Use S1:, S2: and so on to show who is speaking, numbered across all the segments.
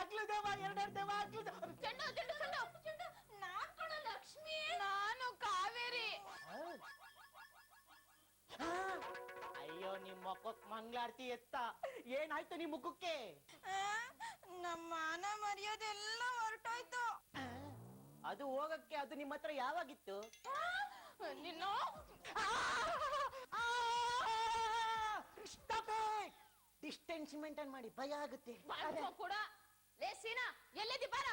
S1: ಆಗ್ಲು ದೇವ, ಎರಡೆರಡು ದೇವ ಆಗ್ಲು.
S2: ಚೆಂಡು ಚೆಂಡು ಚೆಂಡು. ನಾನು ಲಕ್ಷ್ಮಿ. ನಾನು ಕಾವೇರಿ.
S1: ಅಯ್ಯೋ, ನಿಮ್ ಮುಖಕ್ ಮಂಗಳಾರತಿ ಎತ್ತ. ಏನಾಯ್ತು ನಿಮ್ ಮುಖಕ್ಕೆ?
S2: ನಮ್ಮ ಮಾನ ಮರ್ಯಾದೆಲ್ಲ ಹೊರಟೋಯ್ತು.
S1: ಅದು ಹೋಗಕ್ಕೆ ಅದು ನಿಮ್ಮ ಹತ್ರ ಯಾವಾಗಿತ್ತು?
S2: ನಿನ್ನ
S1: ಡಿಸ್ಟೆನ್ಸ್ ಮೇಂಟೈನ್ ಮಾಡಿ, ಭಯ ಆಗುತ್ತೆ
S2: ಕೂಡ. ಲೇ ಸೀನಾ, ಎಲ್ಲಿದ್ದಿ ಬಾರ.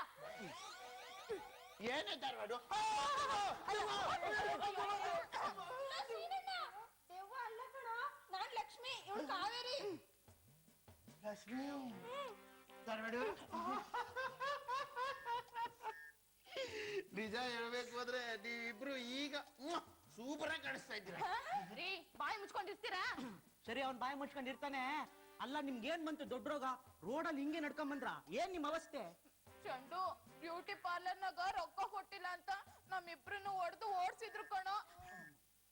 S3: ಏನೇ ಧಾರವಾಡ?
S2: ದೆವ್ವ ಅಲ್ಲ ಕಣ, ನಾನ್ ಲಕ್ಷ್ಮಿ, ಇವಳು ಕಾವೇರಿ.
S3: ಲಕ್ಷ್ಮಿ ಧಾರವಾಡ. ನಿಜ ಹೇಳ್ಬೇಕು ಹೋದ್ರೆ ನೀವಿಬ್ರು ಈಗ ಸೂಪರ್ ಆಗಿ ಕಾಣಿಸ್ತಾ ಇದ್ದೀರಾ.
S2: ರೀ, ಬಾಯಿ ಮುಚ್ಕೊಂಡಿರ್ತೀರಾ?
S1: ಸರಿ, ಅವ್ನ್ ಬಾಯಿ ಮುಚ್ಕೊಂಡಿರ್ತಾನೆ. ಅಲ್ಲ, ನಿಮ್ಗೇನ್ ಬಂತು ದೊಡ್ಡ ರೋಗ? ರೋಡಲ್ಲಿ ಹಿಂಗೆ ನಡ್ಕೊಂಡ್ ಬಂದ್ರ? ಏನ್ ನಿಮ್ ಅವಸ್ಥೆ?
S2: ಚಂಡು, ಬ್ಯೂಟಿ ಪಾರ್ಲರ್ನಾಗ ರೊಕ್ಕ ಕೊಟ್ಟಿಲ್ಲ ಅಂತ ನಮ್ಮಿಬ್ರನ್ನು ಹೊಡೆದು ಓಡ್ಸಿದ್ರು ಕಣೋ.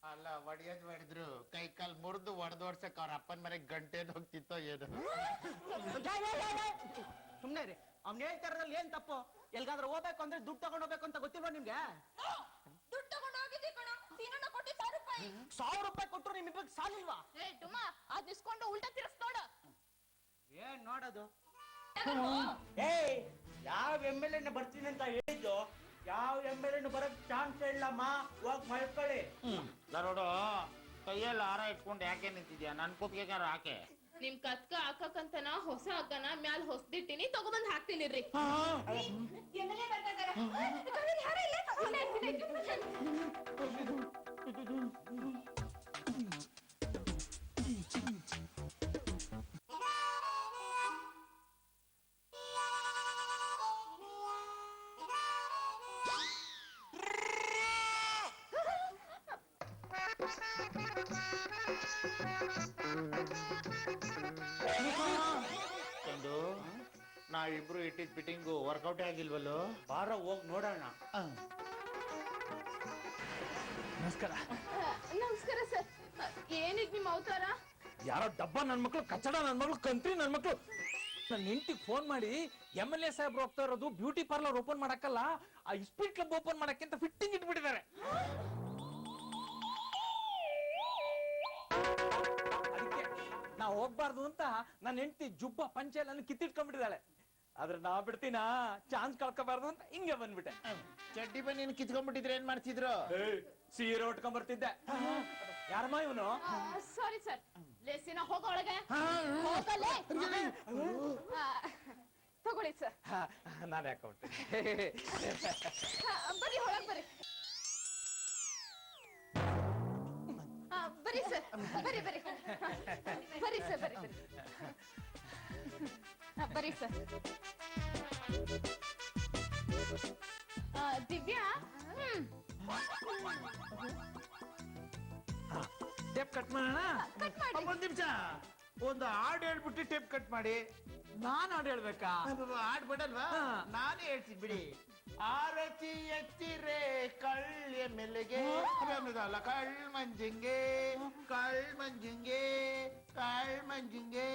S3: ಅಲ್ಲ, ಒಡೆಯೋದ್ ಮಾಡಿದ್ರು, ಕೈ ಕಾಲ್ ಮುರಿದು ಒಡೆದೋಡ್ಸಕ್ ಅವ್ರ ಅಪ್ಪನ ಮನೆಗೆ ಗಂಟೆ ಹೋಗ್ತಿತ್ತೋ ಏನು.
S1: ಸುಮ್ನೆ ರೀ, ಅವ್ನ್ ಹೇಳ್ತಾರದಲ್ಲಿ ಏನ್ ತಪ್ಪು? ಎಲ್ಗಾದ್ರೂ ಹೋಗ್ಬೇಕು ಅಂದ್ರೆ ದುಡ್ಡು ತಗೊಂಡ್ ಹೋಗ್ಬೇಕು ಅಂತ ಗೊತ್ತಿಲ್ವಾ ನಿಮ್ಗೆ?
S2: ದುಡ್ಡು ತಗೊಂಡು ಹೋಗಿದ್ದಿ ಕಣೋ, ಸೀನಣ್ಣ ಕೊಟ್ಟಿ 1000 ರೂಪಾಯಿ.
S1: 1000 ರೂಪಾಯಿ ಕೊಟ್ಟರು ನಿಮ್ಮಿಬ್ಬರಿಗೆ ಸಾಲಿಲ್ವಾ?
S2: ಏ ಡುಮ್ಮ, ಅದ್ ಇಸ್ಕೊಂಡು ಉಲ್ಟಾ ತಿರ್ಸ್ ನೋಡು.
S1: ಏನ್ ನೋಡೋದು? ಏಯ್, ಯಾವ MLA ಬರ್ತೀನಿ ಅಂತ ಹೇಳಿದ್ದು? ಯಾವ MLA ಬರಕ್ ಚಾನ್ಸ್ ಇಲ್ಲಮ್ಮ. ಹೋಗ್ ಮಲ್ಕೊಳ್ಳಿ.
S3: ನೋಡು, ಕೈಯಲ್ಲಿ ಹಾರ ಇಟ್ಕೊಂಡು ಯಾಕೆ ನಿಂತಿದ್ಯಾ? ನನ್ ಕೂತ್ಗೆ ಹಾಕೆ.
S2: ನಿಮ್ ಕತ್ಕ ಹಾಕಕ್ಕಂತನ ಹೊಸ ಹಗ್ಗನ ಮ್ಯಾಲ ಹೊಸದಿಟ್ಟಿನಿ, ತಗೊಂಬಂದ್ ಹಾಕ್ತೀನಿ ರೀ.
S3: ಚಂದು, ನಾವಿಬ್ರು ಇಟ್ಟಿದ್ ಫಿಟ್ಟಿಂಗು ವರ್ಕೌಟ್ ಆಗಿಲ್ವಲ್ಲೋ?
S1: ಬಾರ ಹೋಗ್ ನೋಡೋಣ. ನಮಸ್ಕಾರ.
S2: ನಮಸ್ಕಾರ ಸರ್. ಏನಿದ್ ನಿಮ್ ಅವತಾರ?
S4: ಯಾರೋ ಡಬ್ಬ ನನ್ ಮಕ್ಳು, ಕಚ್ಚಡ ನನ್ ಮಕ್ಳು, ಕಂತ್ರಿ ನನ್ ಮಕ್ಳು ನನ್ನ ಹೆಂಡತಿಗೆ ಫೋನ್ ಮಾಡಿ MLA ಸಾಹೇಬ್ರು ಹೋಗ್ತಾ ಇರೋದು ಬ್ಯೂಟಿ ಪಾರ್ಲರ್ ಓಪನ್ ಮಾಡಕ್ಕಲ್ಲ, ಆ ಸ್ಪೀಡ್ ಕ್ಲಬ್ ಓಪನ್ ಮಾಡಕ್ಕೆ ಅಂತ ಫಿಟ್ಟಿಂಗ್ ಇಟ್ಬಿಟ್ಟಿದ್ದಾರೆ. ಅದಕ್ಕೆ ನಾ ಹೋಗ್ಬಾರ್ದು ಅಂತ ನನ್ನ ಹೆಂಡತಿ ಜುಬ್ಬ ಪಂಚೆ ನನ್ನ ಕಿತ್ತಿಟ್ಕೊಂಡ್ಬಿಟ್ಟಿದ್ದಾಳೆ. ಆದ್ರೆ ನಾ ಬಿಡ್ತೀನಾ, ಚಾನ್ಸ್ ಕಳ್ಕೋಬಾರ್ದು ಅಂತ ಹಿಂಗೆ ಬಂದ್ಬಿಟ್ಟೆ.
S3: ಚಡ್ಡಿ ಬನ್ನಿ ಕಿತ್ಕೊಂಡ್ಬಿಟ್ಟಿದ್ರೆ ಏನ್ ಮಾಡ್ತಿದ್ರು?
S4: ಸೀರೆ ಉಟ್ಕೊಂಡ್ ಬರ್ತಿದ್ದೆ. ಯಾರಮ್ಮ ಇವನು?
S2: Sorry sir. ಲೇಸಿನ ಹೋಗೋ ಒಳಗೆ ಹೋಗಲೇ. ತಗೊಳ್ಳಿ ಸರ್.
S4: ನಾನು ಯಾಕೆ ಹೊಟ್ಟೆ?
S2: ಬರ್ರಿ, ಒಳಗ್ ಬರ್ರಿ. ಬರ್ರಿ ಸರ್, ಬರ್ರಿ ಬರ್ರಿ ಬರ್ರಿ ಸರ್, ಬರ್ರಿ ಬರ್ರಿ ಬರ್ರಿ ಸರ್. ದಿವ್ಯಾ,
S4: ಟೇಪ್ ಕಟ್ ಮಾಡೋಣ.
S2: ಕಟ್ ಮಾಡಿ.
S3: ಒಂದ್ ನಿಮಿಷ, ಒಂದು ಹಾಡು ಹೇಳ್ಬಿಟ್ಟು ಟೇಪ್ ಕಟ್ ಮಾಡಿ.
S4: ನಾನು ಹಾಡು ಹೇಳ್ಬೇಕಾ?
S3: ಹಾಡ್ ಬಿಡಲ್ವಾ? ನಾನೇ ಹೇಳ್ತೀನಿ ಬಿಡಿ. ಆರತಿ ಎತ್ತಿರೆ ಕಳ್ಳ ಮೆಲ್ಲೆಗೆ ಅನ್ನೋದಲ್ಲ, ಕಳ್ ಮಂಜಿಂಗೆ ಕಳ್ ಮಂಜಿಂಗೆ ಕಳ್ ಮಂಜಿಂಗೆ.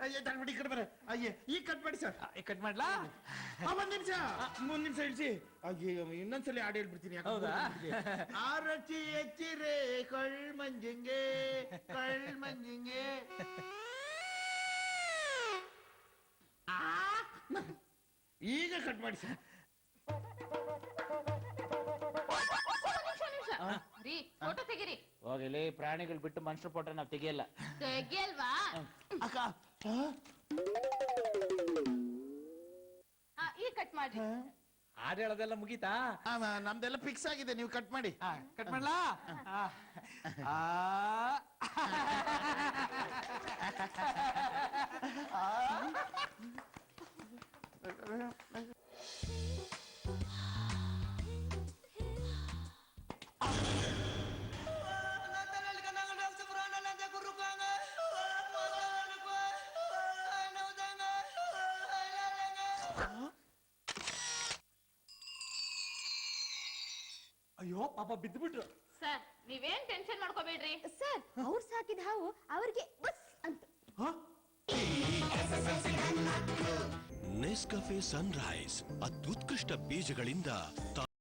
S3: ಅಯ್ಯ ಕಟ್ ಬರ. ಅಯ್ಯ ಈಗ ಕಟ್ ಮಾಡಿ ಸರ್.
S4: ಕಟ್ ಮಾಡ್ಲಾ?
S3: ಒಂದ್ ನಿಮಿಷ ಇಳಿಸಿ. ಅಯ್ಯೋ, ಇನ್ನೊಂದ್ಸಲಿ ಹಾಡು ಹೇಳ್ಬಿಡ್ತೀನಿ.
S4: ಹೌದಾ?
S3: ಆರತಿ ಎತ್ತಿರೆ ಕಳ್ ಮಂಜಿಂಗೆ ಕಳ್ ಮಂಜಿಂಗೆ. ಈಗ ಕಟ್ ಮಾಡಿ ಸರ್.
S2: ರೀ, ಫೋಟೋ ತೆಗಿರಿ.
S3: ಹೋಗಲಿ, ಪ್ರಾಣಿಗಳು ಬಿಟ್ಟು ಮನುಷ್ಯರ ಫೋಟೋ ನಾವು ತೆಗಿಯಲ್ಲ.
S2: ತೆಗಿಯಲ್ವಾ?
S3: ಅಕ್ಕ,
S2: ಈಗ ಕಟ್ ಮಾಡ್ರಿ.
S4: ಹಾಡು ಹೇಳೋದೆಲ್ಲ ಮುಗೀತಾ?
S3: ನಮ್ದೆಲ್ಲ ಫಿಕ್ಸ್ ಆಗಿದೆ, ನೀವು ಕಟ್ ಮಾಡಿ.
S4: ಕಟ್ ಮಾಡ್ಲಾ? ಅಯ್ಯೋ ಪಾಪ ಬಿದ್ದುಬಿಟ್ರು.
S2: ಸರ್, ನೀವೇನ್ ಟೆನ್ಷನ್ ಮಾಡ್ಕೋಬೇಡಿ. ಹೇಳ್ರಿ.
S5: ಸರ್ ಅವ್ರು ಸಾಕಿದ ಹಾವು ಅವ್ರಿಗೆ ಬಸ್ ಅಂತ.
S6: ನೆಸ್ಕಫೆ ಸನ್ರೈಸ್ ಅತ್ಯುತ್ಕೃಷ್ಟ ಬೀಜಗಳಿಂದ